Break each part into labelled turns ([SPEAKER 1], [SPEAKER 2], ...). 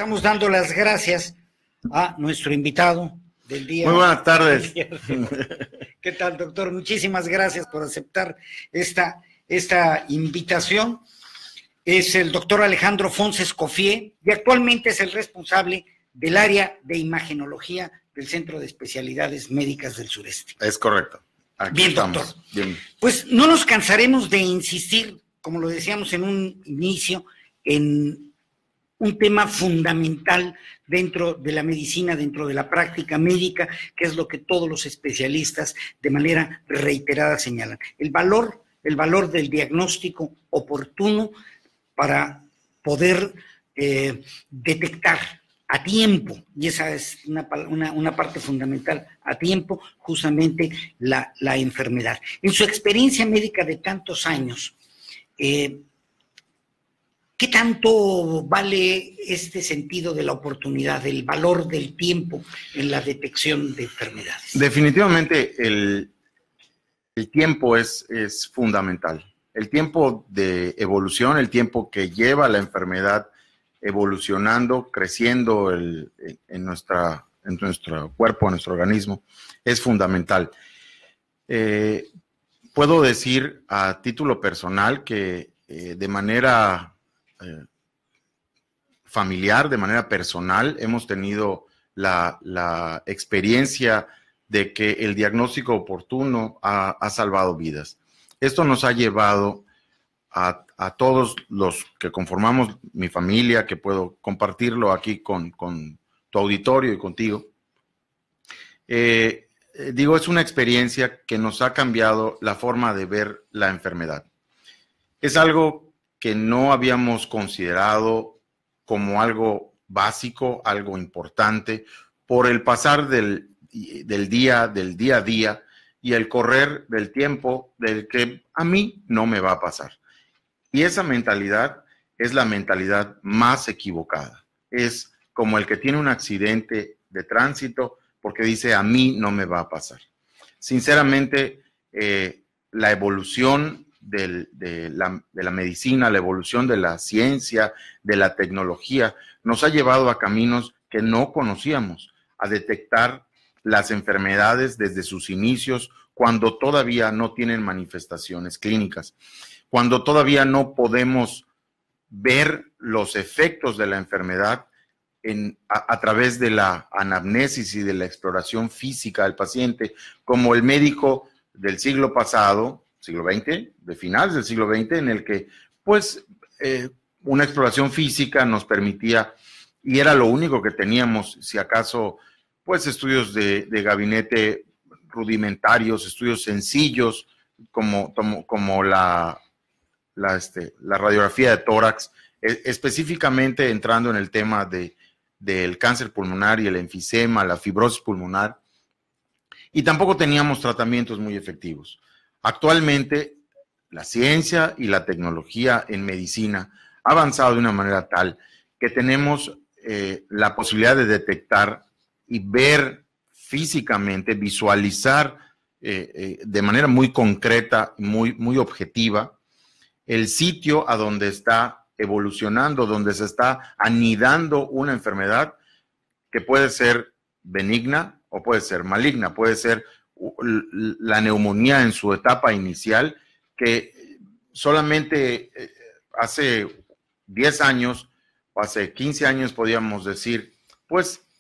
[SPEAKER 1] Estamos dando las gracias a nuestro invitado del día.
[SPEAKER 2] Muy buenas tardes.
[SPEAKER 1] ¿Qué tal, doctor? Muchísimas gracias por aceptar esta invitación. Es el doctor Alejandro Fons Escoffier y actualmente es el responsable del área de imagenología del Centro de Especialidades Médicas del Sureste.
[SPEAKER 2] Es correcto. Aquí
[SPEAKER 1] bien,
[SPEAKER 2] estamos.
[SPEAKER 1] Doctor.
[SPEAKER 2] Bien.
[SPEAKER 1] Pues no nos cansaremos de insistir, como lo decíamos en un inicio, en un tema fundamental dentro de la medicina, dentro de la práctica médica, que es lo que todos los especialistas de manera reiterada señalan. El valor del diagnóstico oportuno para poder detectar a tiempo, y esa es una parte fundamental, a tiempo, justamente la enfermedad. En su experiencia médica de tantos años, ¿qué tanto vale este sentido de la oportunidad, el valor del tiempo en la detección de enfermedades?
[SPEAKER 2] Definitivamente el tiempo es fundamental. El tiempo de evolución, el tiempo que lleva la enfermedad evolucionando, creciendo en nuestro cuerpo, en nuestro organismo, es fundamental. Puedo decir a título personal que de manera familiar, de manera personal, hemos tenido la experiencia de que el diagnóstico oportuno ha salvado vidas. Esto nos ha llevado a todos los que conformamos mi familia, que puedo compartirlo aquí con tu auditorio y contigo. Es una experiencia que nos ha cambiado la forma de ver la enfermedad. Es algo que no habíamos considerado como algo básico, algo importante, por el pasar del día a día y el correr del tiempo del que a mí no me va a pasar. Y esa mentalidad es la mentalidad más equivocada. Es como el que tiene un accidente de tránsito porque dice, a mí no me va a pasar. Sinceramente, la evolución de la medicina, la evolución de la ciencia, de la tecnología, nos ha llevado a caminos que no conocíamos, a detectar las enfermedades desde sus inicios, cuando todavía no tienen manifestaciones clínicas, cuando todavía no podemos ver los efectos de la enfermedad a través de la anamnesis y de la exploración física del paciente, como el médico del siglo pasado, siglo XX, de finales del siglo XX, en el que una exploración física nos permitía, y era lo único que teníamos, si acaso, estudios de gabinete rudimentarios, estudios sencillos, como la radiografía de tórax, específicamente entrando en el tema del cáncer pulmonar y el enfisema, la fibrosis pulmonar, y tampoco teníamos tratamientos muy efectivos. Actualmente, la ciencia y la tecnología en medicina ha avanzado de una manera tal que tenemos la posibilidad de detectar y ver físicamente, visualizar de manera muy concreta, muy objetiva, el sitio a donde está evolucionando, donde se está anidando una enfermedad que puede ser benigna o puede ser maligna, puede ser la neumonía en su etapa inicial, que solamente hace 10 años o hace 15 años podíamos decir,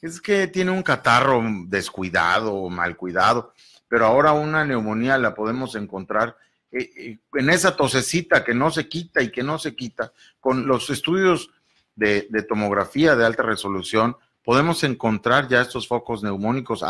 [SPEAKER 2] es que tiene un catarro descuidado o mal cuidado, pero ahora una neumonía la podemos encontrar en esa tosecita que no se quita y que no se quita. Con los estudios de tomografía de alta resolución podemos encontrar ya estos focos neumónicos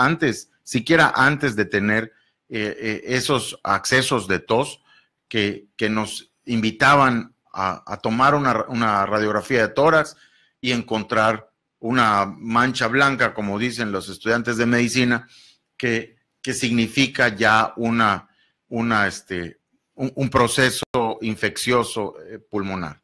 [SPEAKER 2] siquiera antes de tener esos accesos de tos que nos invitaban a tomar una radiografía de tórax y encontrar una mancha blanca, como dicen los estudiantes de medicina, que significa ya un proceso infeccioso pulmonar.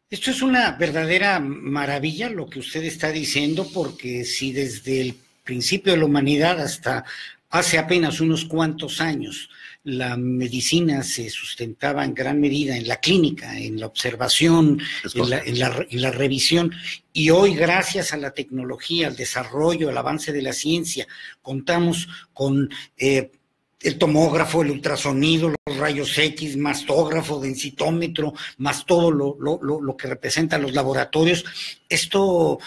[SPEAKER 1] Esto es una verdadera maravilla lo que usted está diciendo, porque si desde el principio de la humanidad hasta Hace apenas unos cuantos años, la medicina se sustentaba en gran medida en la clínica, en la observación, en la revisión, y hoy, gracias a la tecnología, al desarrollo, al avance de la ciencia, contamos con el tomógrafo, el ultrasonido, los rayos X, mastógrafo, densitómetro, más todo lo que representan los laboratorios. Esto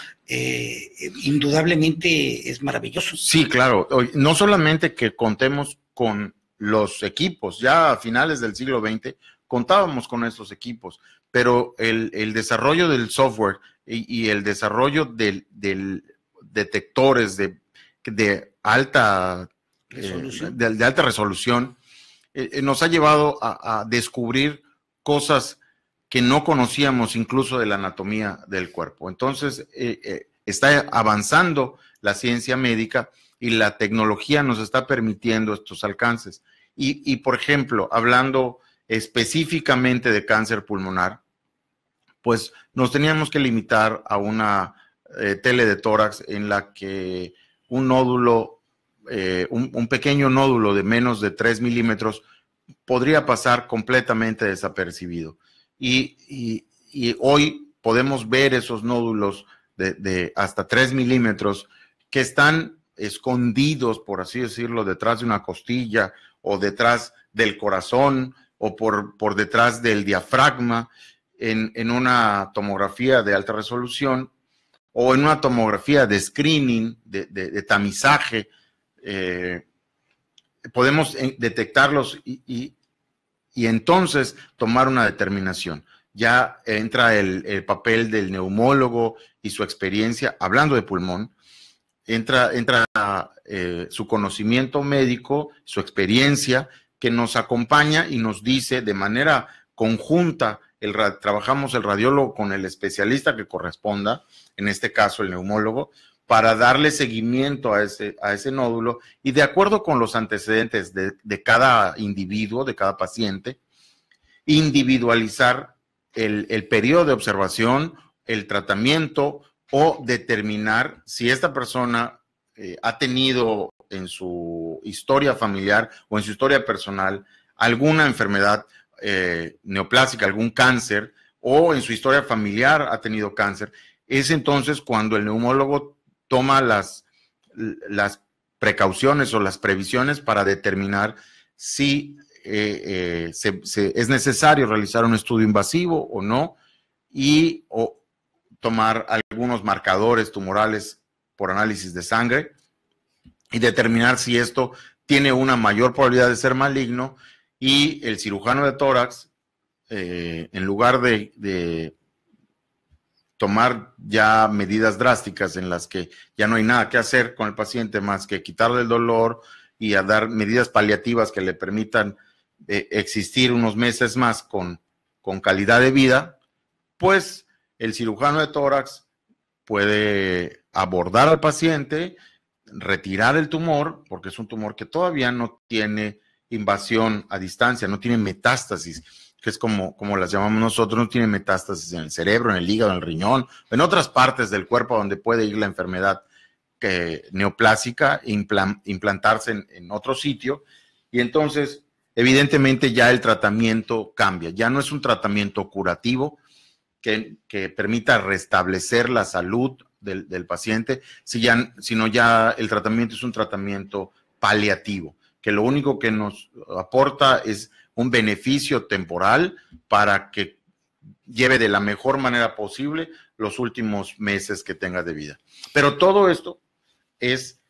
[SPEAKER 1] indudablemente es maravilloso.
[SPEAKER 2] Sí, claro. No solamente que contemos con los equipos, ya a finales del siglo XX contábamos con estos equipos, pero el desarrollo del software y el desarrollo del detectores de alta resolución, de alta resolución nos ha llevado a descubrir cosas que no conocíamos incluso de la anatomía del cuerpo. Entonces, está avanzando la ciencia médica y la tecnología nos está permitiendo estos alcances. Y por ejemplo, hablando específicamente de cáncer pulmonar, pues nos teníamos que limitar a una tele de tórax en la que un nódulo, un pequeño nódulo de menos de 3 milímetros podría pasar completamente desapercibido. Y hoy podemos ver esos nódulos de hasta 3 milímetros que están escondidos, por así decirlo, detrás de una costilla o detrás del corazón o por detrás del diafragma en una tomografía de alta resolución o en una tomografía de screening, de tamizaje. Podemos detectarlos y entonces tomar una determinación. Ya entra el papel del neumólogo y su experiencia, hablando de pulmón, entra su conocimiento médico, su experiencia, que nos acompaña y nos dice de manera conjunta, trabajamos el radiólogo con el especialista que corresponda, en este caso el neumólogo, para darle seguimiento a ese nódulo y de acuerdo con los antecedentes de cada individuo, de cada paciente, individualizar el periodo de observación, el tratamiento o determinar si esta persona ha tenido en su historia familiar o en su historia personal alguna enfermedad neoplásica, algún cáncer, o en su historia familiar ha tenido cáncer. Es entonces cuando el neumólogo toma las precauciones o las previsiones para determinar si es necesario realizar un estudio invasivo o no, o tomar algunos marcadores tumorales por análisis de sangre y determinar si esto tiene una mayor probabilidad de ser maligno, y el cirujano de tórax, en lugar de tomar ya medidas drásticas en las que ya no hay nada que hacer con el paciente más que quitarle el dolor y a dar medidas paliativas que le permitan existir unos meses más con calidad de vida, pues el cirujano de tórax puede abordar al paciente, retirar el tumor, porque es un tumor que todavía no tiene invasión a distancia, no tiene metástasis, que es como las llamamos nosotros, no tiene metástasis en el cerebro, en el hígado, en el riñón, en otras partes del cuerpo donde puede ir la enfermedad neoplásica, implantarse en otro sitio, y entonces evidentemente ya el tratamiento cambia, ya no es un tratamiento curativo que permita restablecer la salud del paciente, sino ya el tratamiento es un tratamiento paliativo, que lo único que nos aporta es un beneficio temporal para que lleve de la mejor manera posible los últimos meses que tenga de vida. Pero todo esto es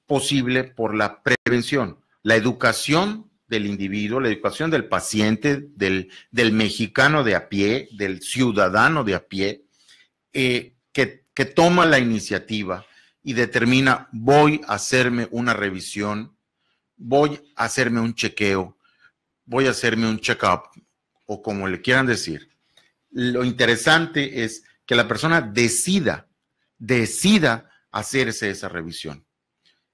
[SPEAKER 2] posible por la prevención, la educación del individuo, la educación del paciente, del mexicano de a pie, del ciudadano de a pie, que toma la iniciativa y determina: voy a hacerme una revisión, voy a hacerme un chequeo, voy a hacerme un check-up, o como le quieran decir. Lo interesante es que la persona decida hacerse esa revisión.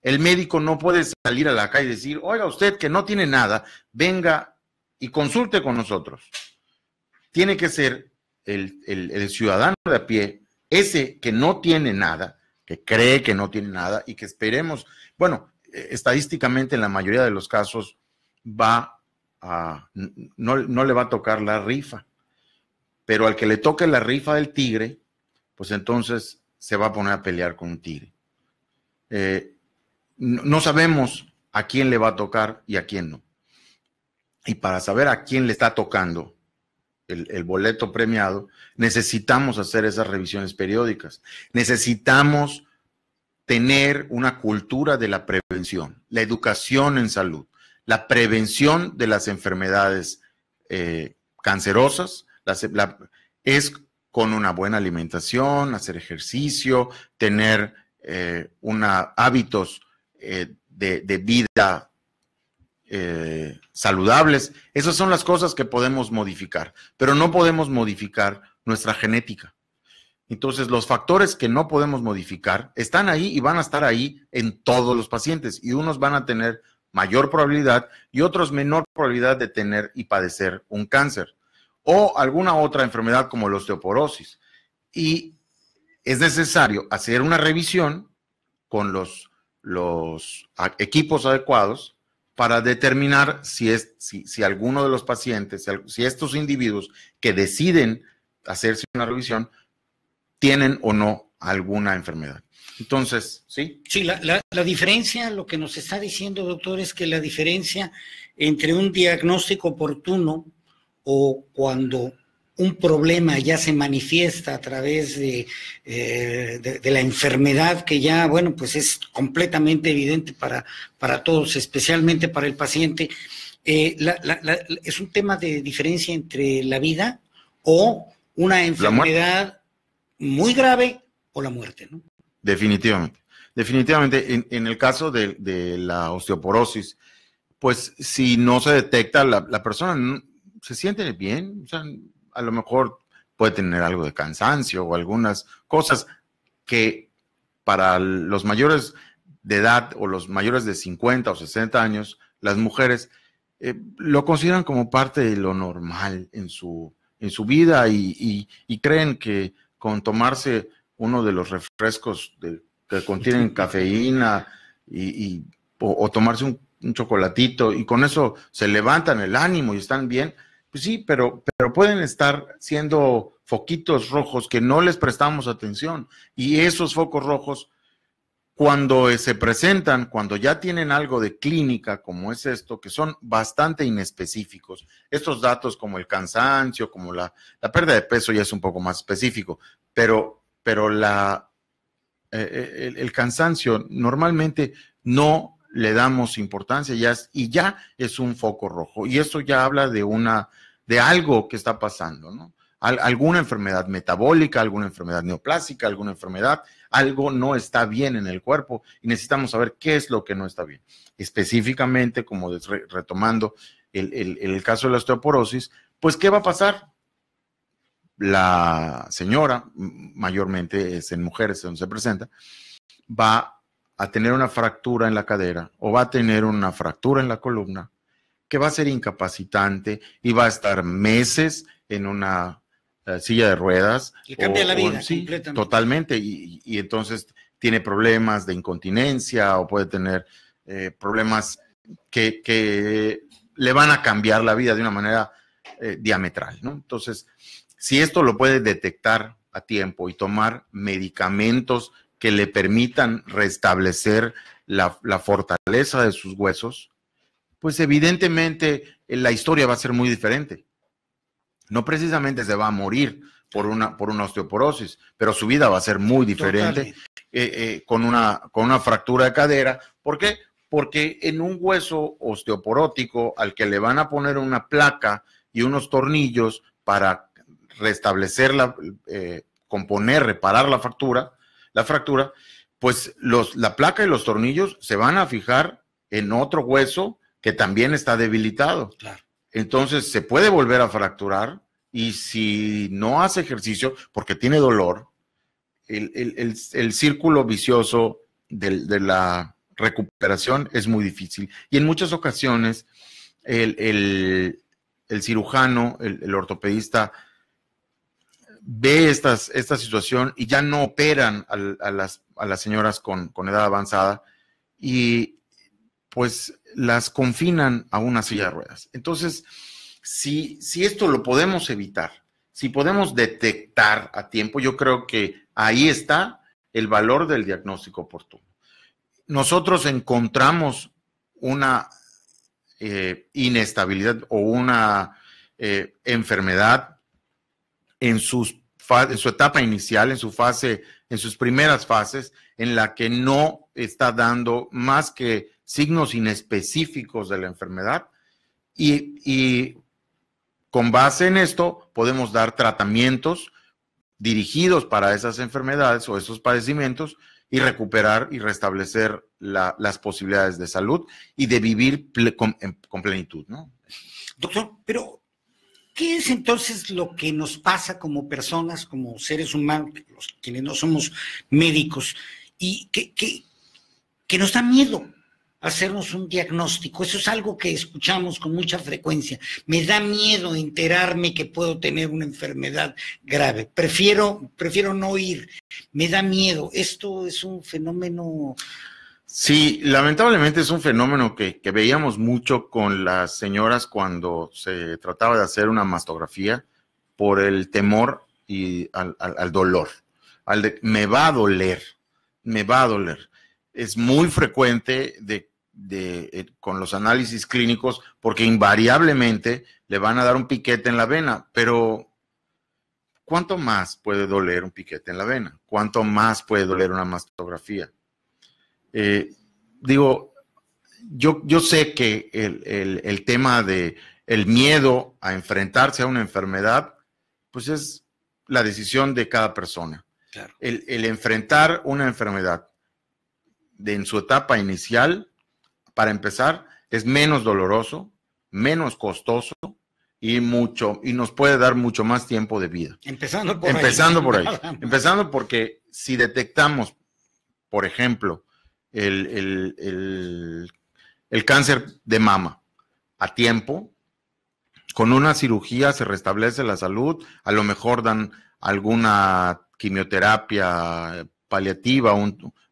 [SPEAKER 2] El médico no puede salir a la calle y decir: oiga, usted que no tiene nada, venga y consulte con nosotros. Tiene que ser el ciudadano de a pie, ese que no tiene nada, que cree que no tiene nada y que esperemos. Bueno, estadísticamente en la mayoría de los casos no le va a tocar la rifa, pero al que le toque la rifa del tigre, pues entonces se va a poner a pelear con un tigre. No sabemos a quién le va a tocar y a quién no. Y para saber a quién le está tocando el boleto premiado, necesitamos hacer esas revisiones periódicas. Necesitamos tener una cultura de la prevención, la educación en salud, la prevención de las enfermedades cancerosas, es con una buena alimentación, hacer ejercicio, tener hábitos de vida saludables. Esas son las cosas que podemos modificar, pero no podemos modificar nuestra genética. Entonces, los factores que no podemos modificar están ahí y van a estar ahí en todos los pacientes, y unos van a tener mayor probabilidad y otros menor probabilidad de tener y padecer un cáncer o alguna otra enfermedad como la osteoporosis. Y es necesario hacer una revisión con los equipos adecuados para determinar si alguno de los pacientes, si estos individuos que deciden hacerse una revisión tienen o no alguna enfermedad. Entonces, ¿sí?
[SPEAKER 1] Sí, la diferencia, lo que nos está diciendo, doctor, es que la diferencia entre un diagnóstico oportuno o cuando un problema ya se manifiesta a través de la enfermedad que ya, bueno, pues es completamente evidente para todos, especialmente para el paciente, es un tema de diferencia entre la vida o una enfermedad muy grave o la muerte, ¿no?
[SPEAKER 2] Definitivamente. Definitivamente, en el caso de la osteoporosis, pues si no se detecta, la persona se siente bien, o sea, a lo mejor puede tener algo de cansancio o algunas cosas que para los mayores de edad o los mayores de 50 o 60 años, las mujeres lo consideran como parte de lo normal en su vida y creen que con tomarse uno de los refrescos que contienen cafeína o tomarse un chocolatito y con eso se levantan el ánimo y están bien, pues sí, pero pueden estar siendo foquitos rojos que no les prestamos atención, y esos focos rojos cuando se presentan, cuando ya tienen algo de clínica como es esto, que son bastante inespecíficos, estos datos como el cansancio, como la pérdida de peso ya es un poco más específico, pero el cansancio normalmente no le damos importancia y ya es un foco rojo, y eso ya habla de algo que está pasando, ¿no? Alguna enfermedad metabólica, alguna enfermedad neoplásica, alguna enfermedad, algo no está bien en el cuerpo y necesitamos saber qué es lo que no está bien. Específicamente, como retomando el caso de la osteoporosis, pues ¿qué va a pasar? La señora, mayormente es en mujeres donde se presenta, va a tener una fractura en la cadera o va a tener una fractura en la columna que va a ser incapacitante y va a estar meses en una silla de ruedas.
[SPEAKER 1] Le cambia la vida
[SPEAKER 2] sí,
[SPEAKER 1] completamente.
[SPEAKER 2] Totalmente, y entonces tiene problemas de incontinencia o puede tener problemas que le van a cambiar la vida de una manera diametral, ¿no? Entonces, si esto lo puede detectar a tiempo y tomar medicamentos que le permitan restablecer la fortaleza de sus huesos, pues evidentemente la historia va a ser muy diferente. No precisamente se va a morir por una osteoporosis, pero su vida va a ser muy diferente con una fractura de cadera. ¿Por qué? Porque en un hueso osteoporótico al que le van a poner una placa y unos tornillos para restablecer componer, reparar la fractura, pues la placa y los tornillos se van a fijar en otro hueso que también está debilitado.
[SPEAKER 1] Claro.
[SPEAKER 2] Entonces se puede volver a fracturar, y si no hace ejercicio porque tiene dolor, el círculo vicioso de la recuperación es muy difícil. Y en muchas ocasiones el cirujano, el ortopedista, ve esta situación y ya no operan a las señoras con edad avanzada, y pues las confinan a una silla de ruedas. Entonces, si esto lo podemos evitar, si podemos detectar a tiempo, yo creo que ahí está el valor del diagnóstico oportuno. Nosotros encontramos una inestabilidad o una enfermedad en su etapa inicial, en sus primeras fases, en la que no está dando más que signos inespecíficos de la enfermedad, y con base en esto podemos dar tratamientos dirigidos para esas enfermedades o esos padecimientos y recuperar y restablecer las posibilidades de salud y de vivir con plenitud, ¿no?
[SPEAKER 1] Doctor, pero ¿qué es entonces lo que nos pasa como personas, como seres humanos, quienes no somos médicos, y que nos da miedo hacernos un diagnóstico? Eso es algo que escuchamos con mucha frecuencia. Me da miedo enterarme que puedo tener una enfermedad grave. Prefiero no ir. Me da miedo. Esto es un fenómeno...
[SPEAKER 2] Sí, lamentablemente es un fenómeno que veíamos mucho con las señoras cuando se trataba de hacer una mastografía por el temor y al dolor. Me va a doler, me va a doler. Es muy frecuente con los análisis clínicos, porque invariablemente le van a dar un piquete en la vena, pero ¿cuánto más puede doler un piquete en la vena? ¿Cuánto más puede doler una mastografía? Yo sé que el tema de el miedo a enfrentarse a una enfermedad, pues es la decisión de cada persona.
[SPEAKER 1] Claro.
[SPEAKER 2] El enfrentar una enfermedad en su etapa inicial, para empezar, es menos doloroso, menos costoso y nos puede dar mucho más tiempo de vida.
[SPEAKER 1] Empezando por ahí.
[SPEAKER 2] Empezando porque si detectamos, por ejemplo, el cáncer de mama a tiempo, con una cirugía se restablece la salud, a lo mejor dan alguna quimioterapia paliativa,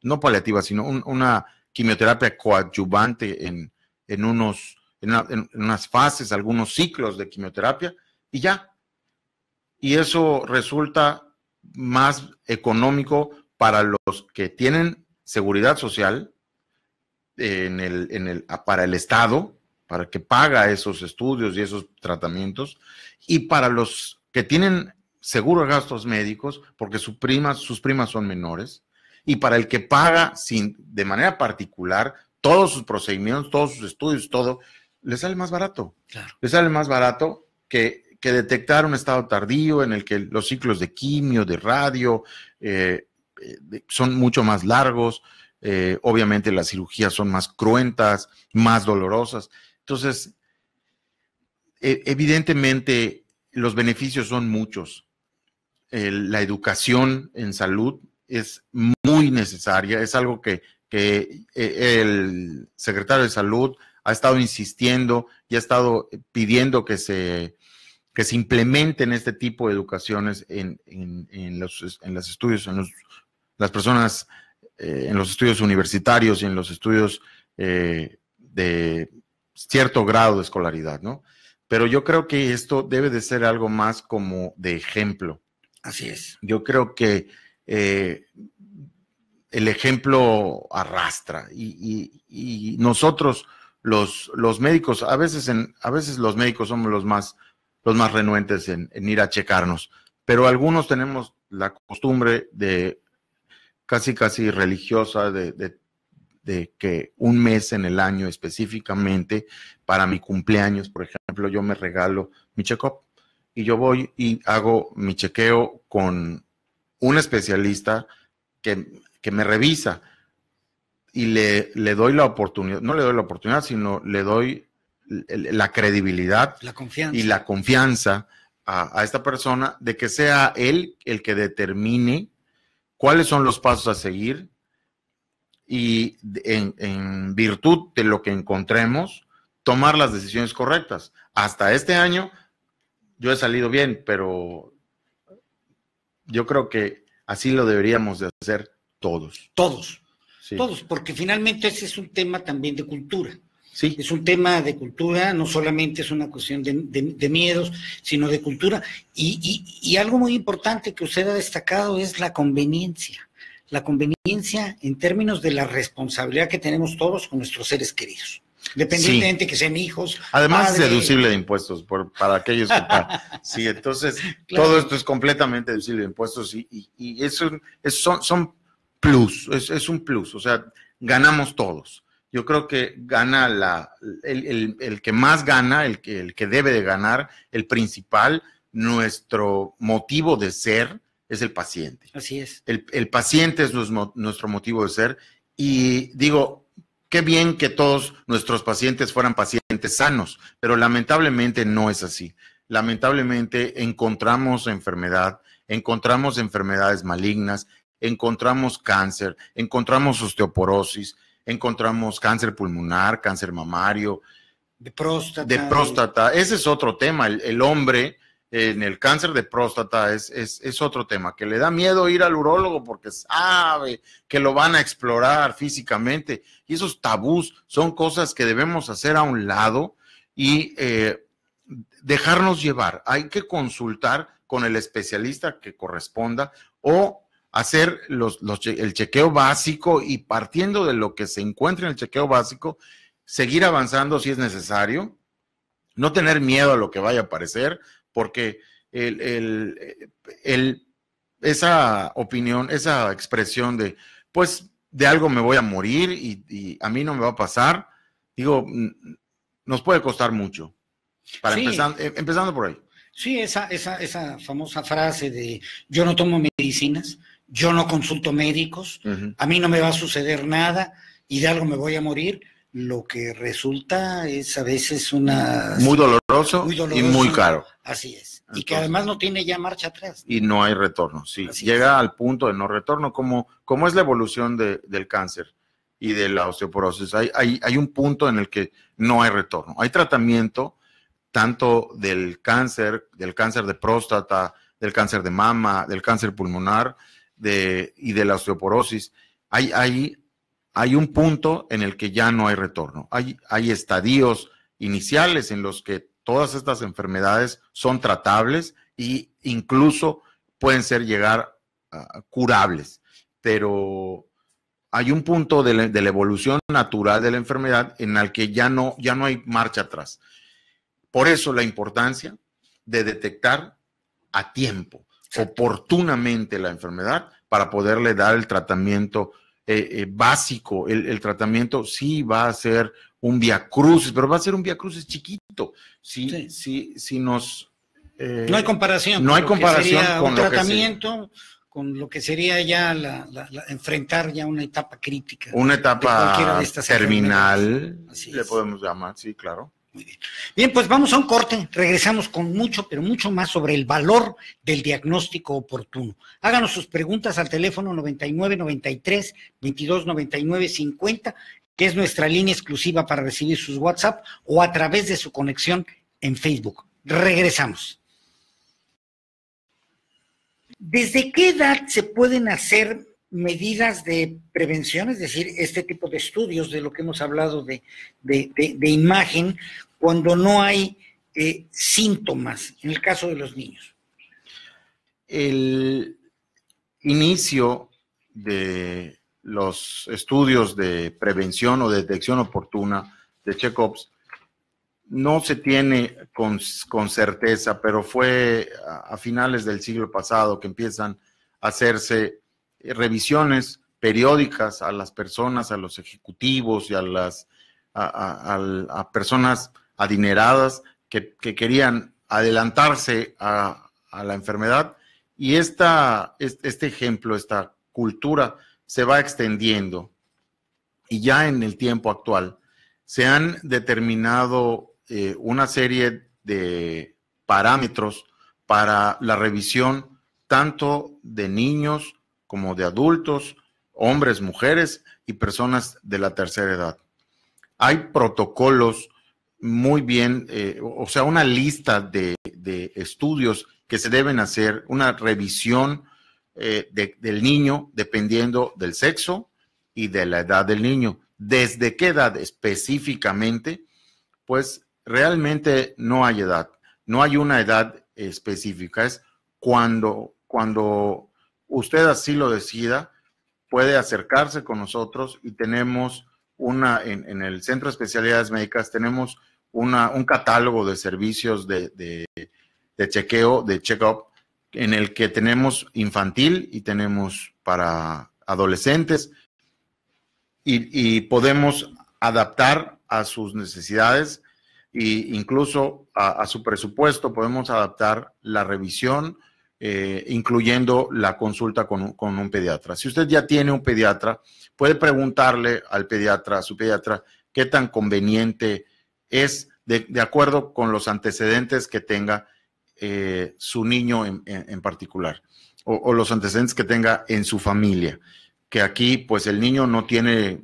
[SPEAKER 2] no paliativa, sino una quimioterapia coadyuvante en unas fases, algunos ciclos de quimioterapia, y ya. Y eso resulta más económico para los que tienen seguridad social para el Estado, para que paga esos estudios y esos tratamientos, y para los que tienen seguro de gastos médicos, porque sus primas son menores, y para el que paga de manera particular todos sus procedimientos, todos sus estudios, todo, le sale más barato.
[SPEAKER 1] Claro.
[SPEAKER 2] Le sale más barato que detectar un estado tardío en el que los ciclos de quimio, de radio, son mucho más largos. Obviamente las cirugías son más cruentas, más dolorosas. Entonces, evidentemente los beneficios son muchos. La educación en salud es muy necesaria, es algo que el secretario de Salud ha estado insistiendo y ha estado pidiendo que se implementen este tipo de educaciones en los estudios, las personas, en los estudios universitarios y en los estudios de cierto grado de escolaridad, ¿no? Pero yo creo que esto debe de ser algo más como de ejemplo.
[SPEAKER 1] Así es.
[SPEAKER 2] Yo creo que el ejemplo arrastra y nosotros, los médicos, a veces los médicos somos los más renuentes en ir a checarnos, pero algunos tenemos la costumbre de casi religiosa de que un mes en el año específicamente para mi cumpleaños, por ejemplo, yo me regalo mi check-up y yo voy y hago mi chequeo con un especialista que me revisa y le doy la oportunidad, no le doy la oportunidad, sino le doy la credibilidad y la confianza a esta persona de que sea él el que determine cuáles son los pasos a seguir y en virtud de lo que encontremos, tomar las decisiones correctas. Hasta este año yo he salido bien, pero yo creo que así lo deberíamos de hacer todos.
[SPEAKER 1] Todos.
[SPEAKER 2] Sí.
[SPEAKER 1] todos, porque finalmente ese es un tema también de cultura.
[SPEAKER 2] Sí.
[SPEAKER 1] Es un tema de cultura, no solamente es una cuestión de miedos, sino de cultura. Y algo muy importante que usted ha destacado es la conveniencia. La conveniencia en términos de la responsabilidad que tenemos todos con nuestros seres queridos. Independientemente que sean hijos.
[SPEAKER 2] Además,
[SPEAKER 1] padre.
[SPEAKER 2] es deducible de impuestos para aquellos que pagan. Sí, entonces, claro, todo esto es completamente deducible de impuestos y son plus, es un plus, o sea, ganamos todos. Yo creo que gana el que más gana, el que debe de ganar, el principal, nuestro motivo de ser es el paciente.
[SPEAKER 1] Así es.
[SPEAKER 2] El paciente es nuestro motivo de ser y digo, qué bien que todos nuestros pacientes fueran pacientes sanos, pero lamentablemente no es así. Lamentablemente encontramos enfermedades malignas, encontramos cáncer, encontramos osteoporosis, encontramos cáncer pulmonar, cáncer mamario,
[SPEAKER 1] de próstata.
[SPEAKER 2] De próstata. Ese es otro tema. El hombre en el cáncer de próstata es otro tema, que le da miedo ir al urólogo porque sabe que lo van a explorar físicamente. Y esos tabús son cosas que debemos hacer a un lado y dejarnos llevar. Hay que consultar con el especialista que corresponda o hacer el chequeo básico y partiendo de lo que se encuentra en el chequeo básico, seguir avanzando si es necesario, no tener miedo a lo que vaya a aparecer, porque esa opinión, esa expresión de, pues, de algo me voy a morir y a mí no me va a pasar, digo, nos puede costar mucho, empezando por ahí.
[SPEAKER 1] Sí, esa famosa frase de yo no tomo medicinas, yo no consulto médicos, a mí no me va a suceder nada y de algo me voy a morir, lo que resulta es a veces muy doloroso
[SPEAKER 2] y muy caro.
[SPEAKER 1] Así es. Entonces, y que además no tiene ya marcha atrás, ¿no?
[SPEAKER 2] Y no hay retorno, sí. Así llega al punto de no retorno, como es la evolución del cáncer y de la osteoporosis. Hay un punto en el que no hay retorno. Hay tratamiento tanto del cáncer de próstata, del cáncer de mama, del cáncer pulmonar y de la osteoporosis. Hay un punto en el que ya no hay retorno. Hay estadios iniciales en los que todas estas enfermedades son tratables e incluso pueden llegar curables, pero hay un punto de la evolución natural de la enfermedad en el que ya no hay marcha atrás. Por eso la importancia de detectar a tiempo, oportunamente la enfermedad para poderle dar el tratamiento básico. El tratamiento sí va a ser un viacrucis, pero va a ser un viacrucis chiquito. Sí, nos...
[SPEAKER 1] no hay comparación.
[SPEAKER 2] No hay comparación con
[SPEAKER 1] un tratamiento, con lo que sería ya enfrentar ya una etapa crítica.
[SPEAKER 2] Una etapa de terminal, le podemos llamar, sí, claro.
[SPEAKER 1] Muy bien. Bien, pues vamos a un corte. Regresamos con mucho, pero mucho más sobre el valor del diagnóstico oportuno. Háganos sus preguntas al teléfono 9993-2299-50, que es nuestra línea exclusiva para recibir sus WhatsApp o a través de su conexión en Facebook. Regresamos. ¿Desde qué edad se pueden hacer medidas de prevención, es decir, este tipo de estudios de lo que hemos hablado de imagen, cuando no hay síntomas, en el caso de los niños?
[SPEAKER 2] El inicio de los estudios de prevención o detección oportuna de check-ups no se tiene con certeza, pero fue a finales del siglo pasado que empiezan a hacerse revisiones periódicas a las personas, a los ejecutivos y a personas adineradas que querían adelantarse a la enfermedad, y este ejemplo, esta cultura se va extendiendo, y ya en el tiempo actual se han determinado una serie de parámetros para la revisión tanto de niños como de adultos, hombres, mujeres y personas de la tercera edad. Hay protocolos muy bien, o sea, una lista de estudios que se deben hacer, una revisión del niño dependiendo del sexo y de la edad del niño. ¿Desde qué edad específicamente? Pues realmente no hay edad, no hay una edad específica, es cuando usted así lo decida, puede acercarse con nosotros y tenemos en el Centro de Especialidades Médicas tenemos un catálogo de servicios de chequeo, de check-up, en el que tenemos infantil y tenemos para adolescentes y podemos adaptar a sus necesidades e incluso a su presupuesto, podemos adaptar la revisión, incluyendo la consulta con un pediatra. Si usted ya tiene un pediatra, puede preguntarle al pediatra, a su pediatra, qué tan conveniente es de acuerdo con los antecedentes que tenga su niño en particular, o los antecedentes que tenga en su familia, que aquí pues el niño no tiene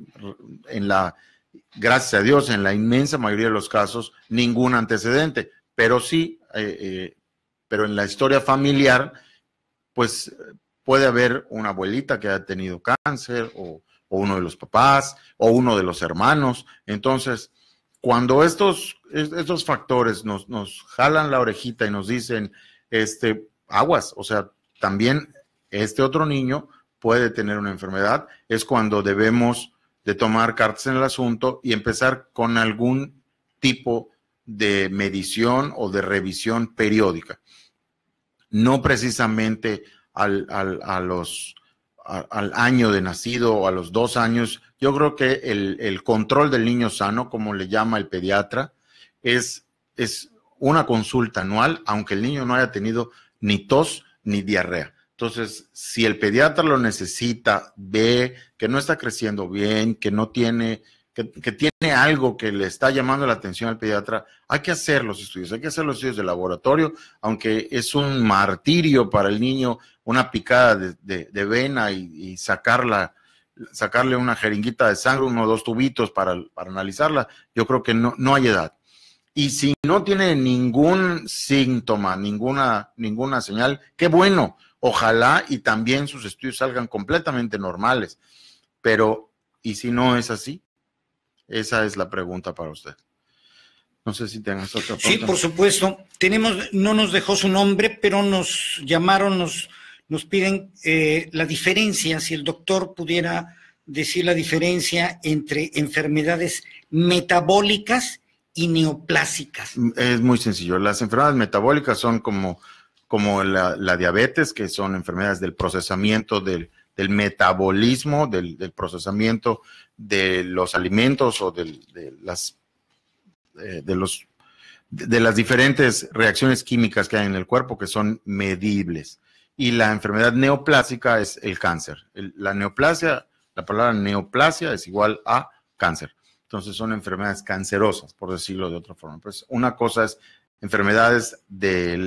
[SPEAKER 2] gracias a Dios, en la inmensa mayoría de los casos, ningún antecedente, pero sí, pero en la historia familiar, pues puede haber una abuelita que haya tenido cáncer, o uno de los papás, o uno de los hermanos. Entonces, cuando estos factores nos jalan la orejita y nos dicen, aguas, o sea, también este otro niño puede tener una enfermedad, es cuando debemos de tomar cartas en el asunto y empezar con algún tipo de medición o de revisión periódica. No precisamente al año de nacido o a los 2 años. Yo creo que el control del niño sano, como le llama el pediatra, es una consulta anual, aunque el niño no haya tenido ni tos ni diarrea. Entonces, si el pediatra lo necesita, ve que no está creciendo bien, que no tiene, que tiene algo que le está llamando la atención al pediatra, hay que hacer los estudios, de laboratorio, aunque es un martirio para el niño una picada de vena y sacarle una jeringuita de sangre, 1 o 2 tubitos para analizarla. Yo creo que no hay edad. Y si no tiene ningún síntoma, ninguna señal, qué bueno. Ojalá y también sus estudios salgan completamente normales. Pero, ¿y si no es así? Esa es la pregunta para usted. No sé si tengas otra pregunta.
[SPEAKER 1] Sí, por supuesto. No nos dejó su nombre, pero nos llamaron, nos piden la diferencia, si el doctor pudiera decir la diferencia entre enfermedades metabólicas y neoplásicas.
[SPEAKER 2] Es muy sencillo. Las enfermedades metabólicas son como la diabetes, que son enfermedades del procesamiento del metabolismo, del procesamiento de los alimentos o de las diferentes reacciones químicas que hay en el cuerpo, que son medibles. Y la enfermedad neoplásica es el cáncer. La palabra neoplasia es igual a cáncer. Entonces son enfermedades cancerosas, por decirlo de otra forma. Pues una cosa es enfermedades de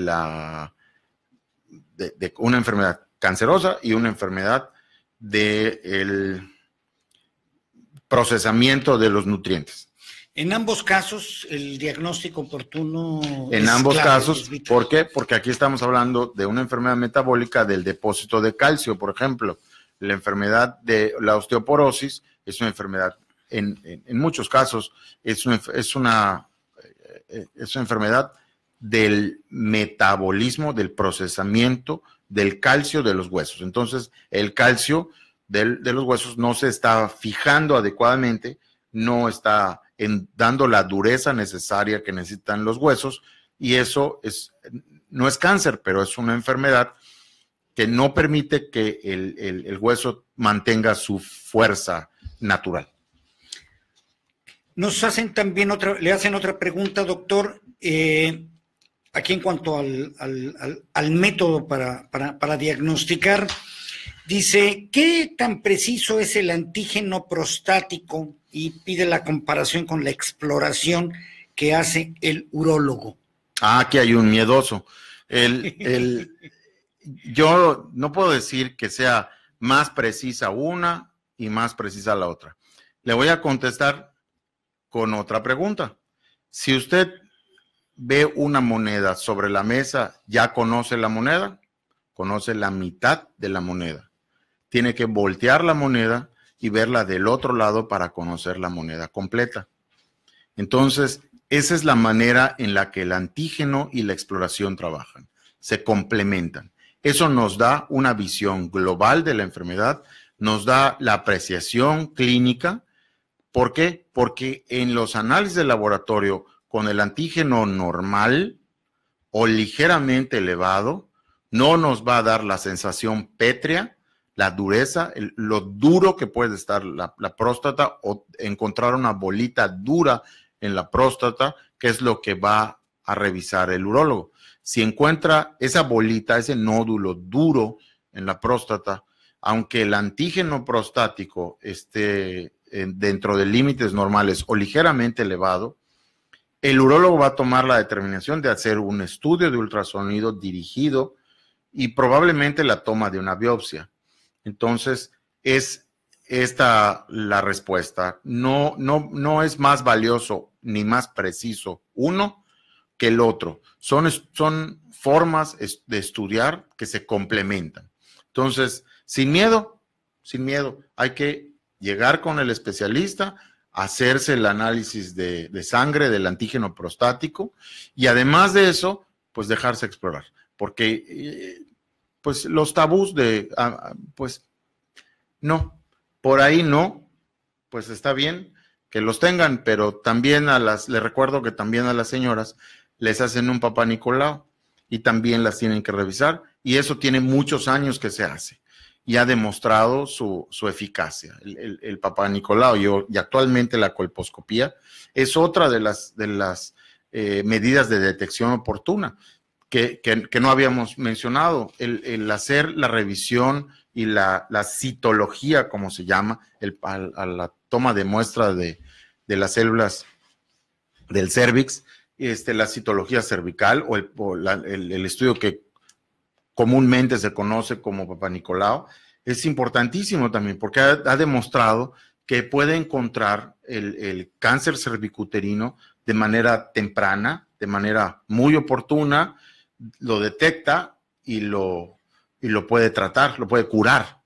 [SPEAKER 2] una enfermedad cancerosa y una enfermedad del procesamiento de los nutrientes.
[SPEAKER 1] En ambos casos, el diagnóstico oportuno.
[SPEAKER 2] En ambos casos, ¿por qué? Porque aquí estamos hablando de una enfermedad metabólica del depósito de calcio, por ejemplo. La enfermedad de la osteoporosis es una enfermedad, en muchos casos, es una enfermedad del metabolismo, del procesamiento del calcio de los huesos. Entonces, el calcio de los huesos no se está fijando adecuadamente, no está dando la dureza necesaria que necesitan los huesos, y eso no es cáncer, pero es una enfermedad que no permite que el hueso mantenga su fuerza natural.
[SPEAKER 1] Le hacen otra pregunta, doctor, aquí en cuanto al método para diagnosticar. Dice, ¿qué tan preciso es el antígeno prostático? Y pide la comparación con la exploración que hace el urólogo.
[SPEAKER 2] Aquí hay un miedoso. Yo no puedo decir que sea más precisa una y más precisa la otra. Le voy a contestar con otra pregunta. Si usted ve una moneda sobre la mesa, ¿ya conoce la moneda? Conoce la mitad de la moneda. Tiene que voltear la moneda y verla del otro lado para conocer la moneda completa. Entonces, esa es la manera en la que el antígeno y la exploración trabajan, se complementan. Eso nos da una visión global de la enfermedad, nos da la apreciación clínica. ¿Por qué? Porque en los análisis de laboratorio con el antígeno normal o ligeramente elevado, no nos va a dar la sensación pétrea, la dureza, lo duro que puede estar la próstata, o encontrar una bolita dura en la próstata, que es lo que va a revisar el urólogo. Si encuentra esa bolita, ese nódulo duro en la próstata, aunque el antígeno prostático esté dentro de límites normales o ligeramente elevado, el urólogo va a tomar la determinación de hacer un estudio de ultrasonido dirigido y probablemente la toma de una biopsia. Entonces, es esta la respuesta. No es más valioso ni más preciso uno que el otro. Son formas de estudiar que se complementan. Entonces, sin miedo, hay que llegar con el especialista, hacerse el análisis de sangre del antígeno prostático y además de eso, pues dejarse explorar. Porque pues los tabús pues no, por ahí no, pues está bien que los tengan, pero también les recuerdo que también a las señoras les hacen un Papá Nicolau y también las tienen que revisar, y eso tiene muchos años que se hace y ha demostrado su eficacia. El Papá Nicolau y actualmente la colposcopía es otra de las medidas de detección oportuna que no habíamos mencionado. El hacer la revisión y la citología, como se llama, a la toma de muestra de las células del cérvix, la citología cervical o el estudio que comúnmente se conoce como Papá Nicolau, es importantísimo también porque ha demostrado que puede encontrar el cáncer cervicuterino de manera temprana, de manera muy oportuna, lo detecta y lo puede tratar, lo puede curar.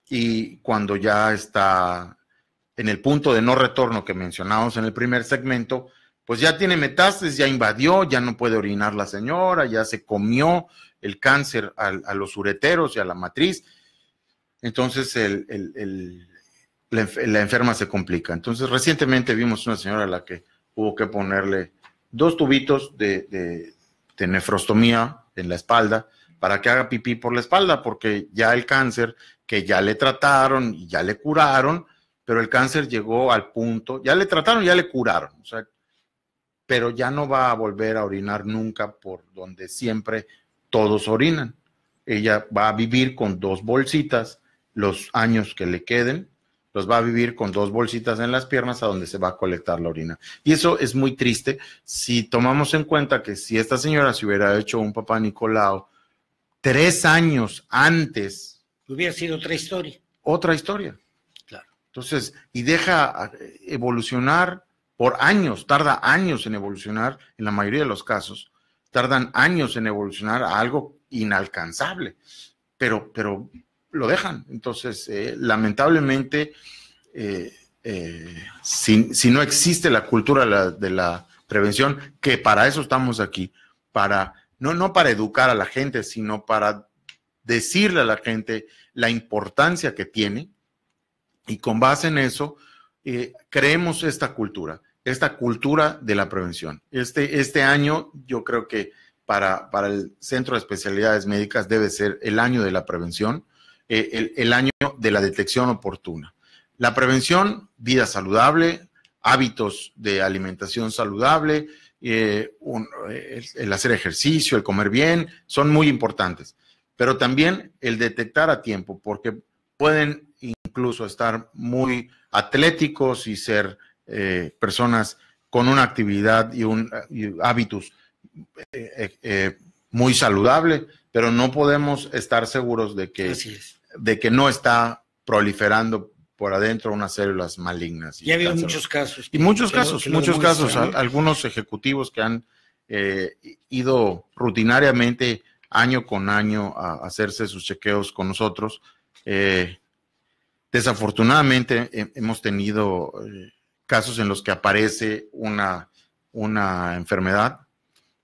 [SPEAKER 2] Y cuando ya está en el punto de no retorno que mencionamos en el primer segmento, pues ya tiene metástasis, ya invadió, ya no puede orinar la señora, ya se comió el cáncer a los ureteros y a la matriz. Entonces la enferma se complica. Entonces recientemente vimos una señora a la que hubo que ponerle 2 tubitos de nefrostomía en la espalda para que haga pipí por la espalda, porque ya el cáncer que ya le trataron y ya le curaron, pero el cáncer llegó al punto, ya le trataron, ya le curaron, o sea, pero ya no va a volver a orinar nunca por donde siempre todos orinan. Ella va a vivir con 2 bolsitas los años que le queden, los va a vivir con 2 bolsitas en las piernas a donde se va a colectar la orina. Y eso es muy triste si tomamos en cuenta que si esta señora se hubiera hecho un Papá Nicolau 3 años antes,
[SPEAKER 1] hubiera sido otra historia.
[SPEAKER 2] Otra historia.
[SPEAKER 1] Claro.
[SPEAKER 2] Entonces, y deja evolucionar por años, tarda años en evolucionar, en la mayoría de los casos, tardan años en evolucionar a algo inalcanzable, pero lo dejan. Entonces, lamentablemente, si no existe la cultura de la prevención, que para eso estamos aquí, no para educar a la gente, sino para decirle a la gente la importancia que tiene, y con base en eso, creemos esta cultura de la prevención. Este año, yo creo que para el Centro de Especialidades Médicas debe ser el año de la prevención, el año de la detección oportuna. La prevención, vida saludable, hábitos de alimentación saludable, el hacer ejercicio, el comer bien, son muy importantes. Pero también el detectar a tiempo, porque pueden incluso estar muy atléticos y ser personas con una actividad y hábitos muy saludable, pero no podemos estar seguros de que no está proliferando por adentro unas células malignas.
[SPEAKER 1] Ya ha habido muchos casos.
[SPEAKER 2] Y muchos casos, algunos ejecutivos que han ido rutinariamente año con año a hacerse sus chequeos con nosotros, Desafortunadamente hemos tenido casos en los que aparece una enfermedad.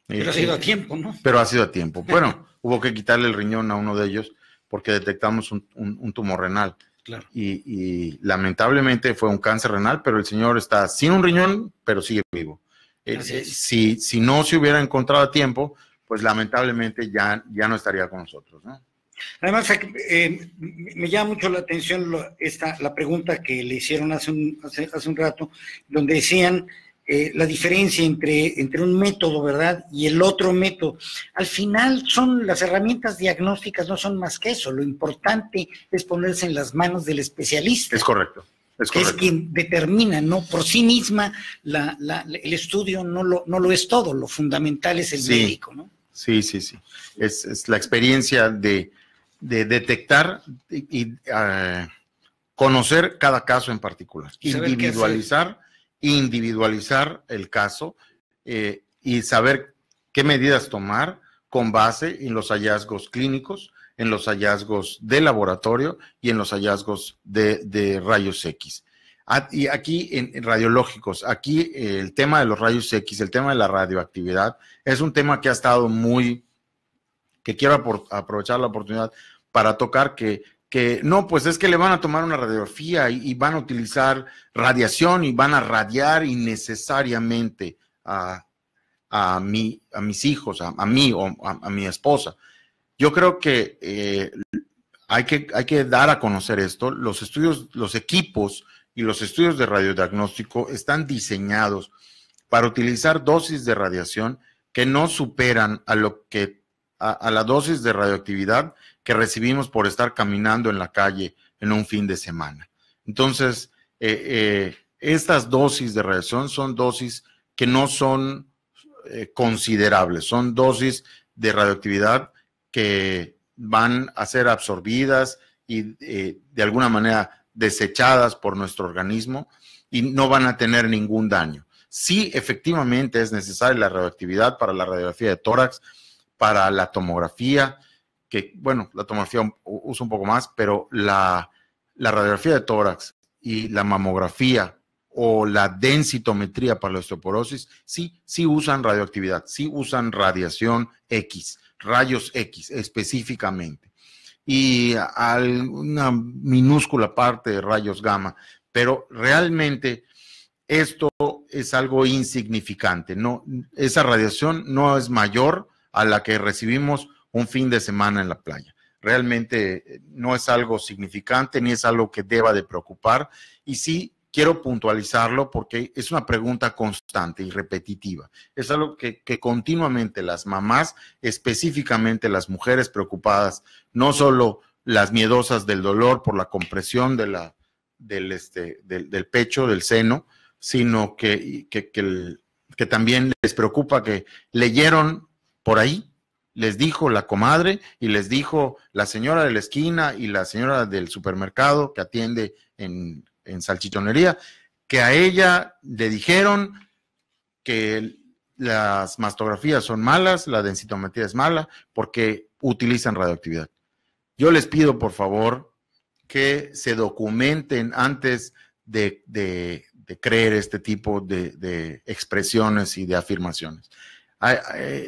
[SPEAKER 1] Pero ha sido a tiempo, ¿no?
[SPEAKER 2] Pero ha sido a tiempo. Bueno, hubo que quitarle el riñón a uno de ellos porque detectamos un tumor renal.
[SPEAKER 1] Claro.
[SPEAKER 2] Y lamentablemente fue un cáncer renal, pero el señor está sin un riñón, pero sigue vivo. Si no se hubiera encontrado a tiempo, pues lamentablemente ya no estaría con nosotros, ¿no?
[SPEAKER 1] Además, me llama mucho la atención la pregunta que le hicieron hace un rato, donde decían la diferencia entre un método, ¿verdad?, y el otro método. Al final las herramientas diagnósticas no son más que eso. Lo importante es ponerse en las manos del especialista.
[SPEAKER 2] Es correcto.
[SPEAKER 1] Que es quien determina, ¿no? Por sí misma, el estudio no lo es todo. Lo fundamental es el médico, ¿no?
[SPEAKER 2] Sí. Es la experiencia de detectar y conocer cada caso en particular, individualizar el caso y saber qué medidas tomar con base en los hallazgos clínicos, en los hallazgos de laboratorio y en los hallazgos de rayos X. Y aquí en radiológicos, aquí el tema de los rayos X, el tema de la radioactividad, es un tema que ha estado que quiero aprovechar la oportunidad para tocar que no, pues es que le van a tomar una radiografía y van a utilizar radiación y van a radiar innecesariamente a mis hijos, a mí o a mi esposa. Yo creo que hay que dar a conocer esto. Los estudios, los equipos y los estudios de radiodiagnóstico están diseñados para utilizar dosis de radiación que no superan a la dosis de radioactividad que recibimos por estar caminando en la calle en un fin de semana. Entonces, estas dosis de radiación son dosis que no son considerables, son dosis de radioactividad que van a ser absorbidas y de alguna manera desechadas por nuestro organismo y no van a tener ningún daño. Sí, efectivamente es necesaria la radioactividad para la radiografía de tórax, para la tomografía, que bueno, la tomografía usa un poco más, pero la radiografía de tórax y la mamografía o la densitometría para la osteoporosis, sí usan radioactividad, sí usan radiación X, rayos X específicamente, y una minúscula parte de rayos gamma, pero realmente esto es algo insignificante, no, esa radiación no es mayor a la que recibimos un fin de semana en la playa. Realmente no es algo significante ni es algo que deba de preocupar, y sí quiero puntualizarlo porque es una pregunta constante y repetitiva. Es algo que continuamente las mamás, específicamente las mujeres preocupadas, no solo las miedosas del dolor por la compresión del pecho, del seno, sino que también les preocupa que leyeron por ahí, les dijo la comadre y les dijo la señora de la esquina y la señora del supermercado que atiende en salchichonería, que a ella le dijeron que las mastografías son malas, la densitometría es mala porque utilizan radioactividad. Yo les pido, por favor, que se documenten antes de creer este tipo de expresiones y de afirmaciones.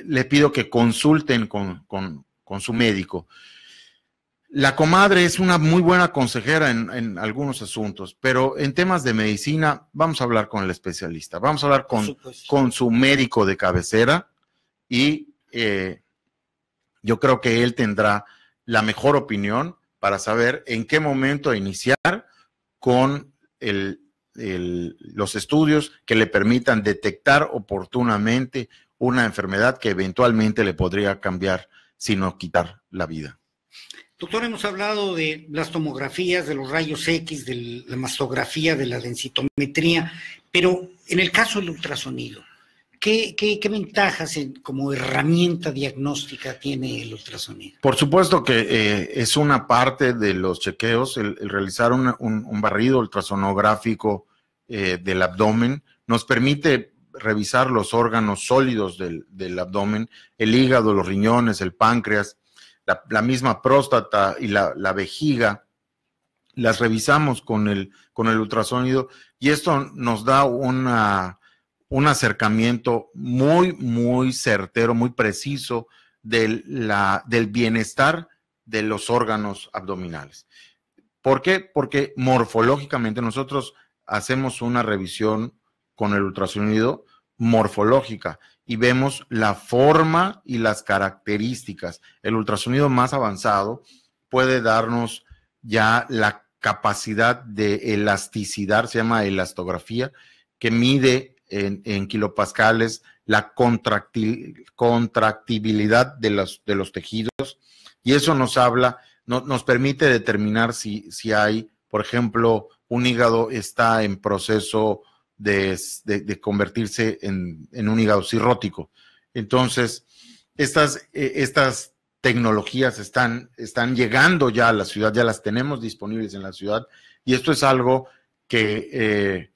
[SPEAKER 2] Le pido que consulten con su médico. La comadre es una muy buena consejera en algunos asuntos, pero en temas de medicina vamos a hablar con el especialista, vamos a hablar con su médico de cabecera y yo creo que él tendrá la mejor opinión para saber en qué momento iniciar con los estudios que le permitan detectar oportunamente una enfermedad que eventualmente le podría cambiar, sino quitar la vida.
[SPEAKER 1] Doctor, hemos hablado de las tomografías, de los rayos X, de la mastografía, de la densitometría, pero en el caso del ultrasonido, ¿qué ventajas como herramienta diagnóstica tiene el ultrasonido?
[SPEAKER 2] Por supuesto que es una parte de los chequeos, el realizar un barrido ultrasonográfico del abdomen nos permite revisar los órganos sólidos del abdomen, el hígado, los riñones, el páncreas, la misma próstata y la vejiga, las revisamos con el ultrasonido y esto nos da un acercamiento muy, muy certero, muy preciso del bienestar de los órganos abdominales. ¿Por qué? Porque morfológicamente nosotros hacemos una revisión con el ultrasonido morfológica y vemos la forma y las características. El ultrasonido más avanzado puede darnos ya la capacidad de elasticidad, se llama elastografía, que mide en kilopascales la contractibilidad de los tejidos, y eso nos habla, nos permite determinar si hay, por ejemplo, un hígado está en proceso de convertirse en un hígado cirrótico. Entonces, estas tecnologías están llegando ya a la ciudad, ya las tenemos disponibles en la ciudad, y esto es algo que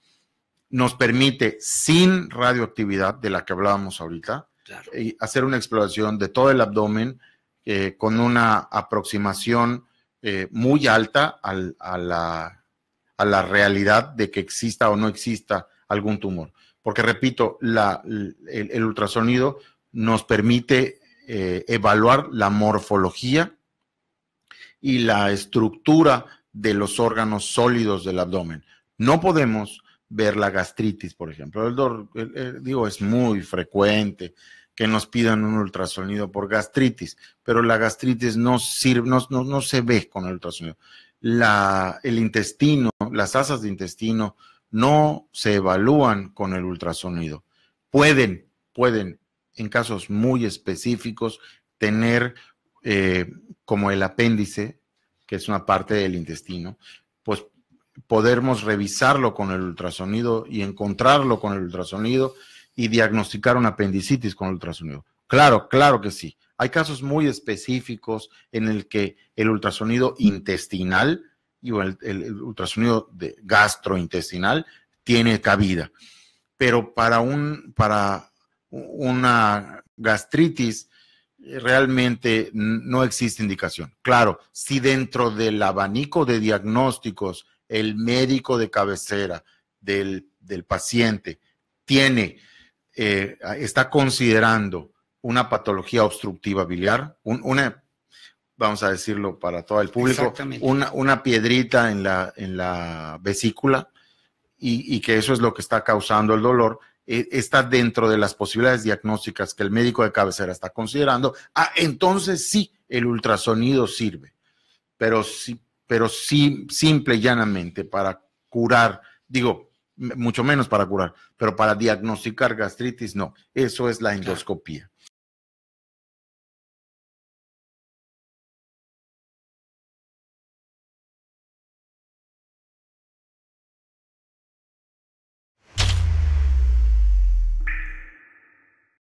[SPEAKER 2] nos permite, sin radioactividad, de la que hablábamos ahorita, claro, hacer una exploración de todo el abdomen con una aproximación muy alta a la realidad de que exista o no exista algún tumor. Porque, repito, el ultrasonido nos permite evaluar la morfología y la estructura de los órganos sólidos del abdomen. No podemos ver la gastritis, por ejemplo. Digo, es muy frecuente que nos pidan un ultrasonido por gastritis, pero la gastritis no sirve, no se ve con el ultrasonido. El intestino, las asas de intestino no se evalúan con el ultrasonido. Pueden en casos muy específicos tener como el apéndice, que es una parte del intestino, pues podemos revisarlo con el ultrasonido y encontrarlo con el ultrasonido y diagnosticar una apendicitis con el ultrasonido. Claro que sí. Hay casos muy específicos en el que el ultrasonido intestinal y el ultrasonido gastrointestinal tiene cabida. Pero para una gastritis realmente no existe indicación. Claro, si dentro del abanico de diagnósticos el médico de cabecera del paciente está considerando una patología obstructiva biliar, vamos a decirlo para todo el público, una piedrita en la vesícula, y que eso es lo que está causando el dolor, está dentro de las posibilidades diagnósticas que el médico de cabecera está considerando, entonces sí, el ultrasonido sirve, pero simple y llanamente para curar, digo, mucho menos para curar, pero para diagnosticar gastritis, no, eso es la endoscopía.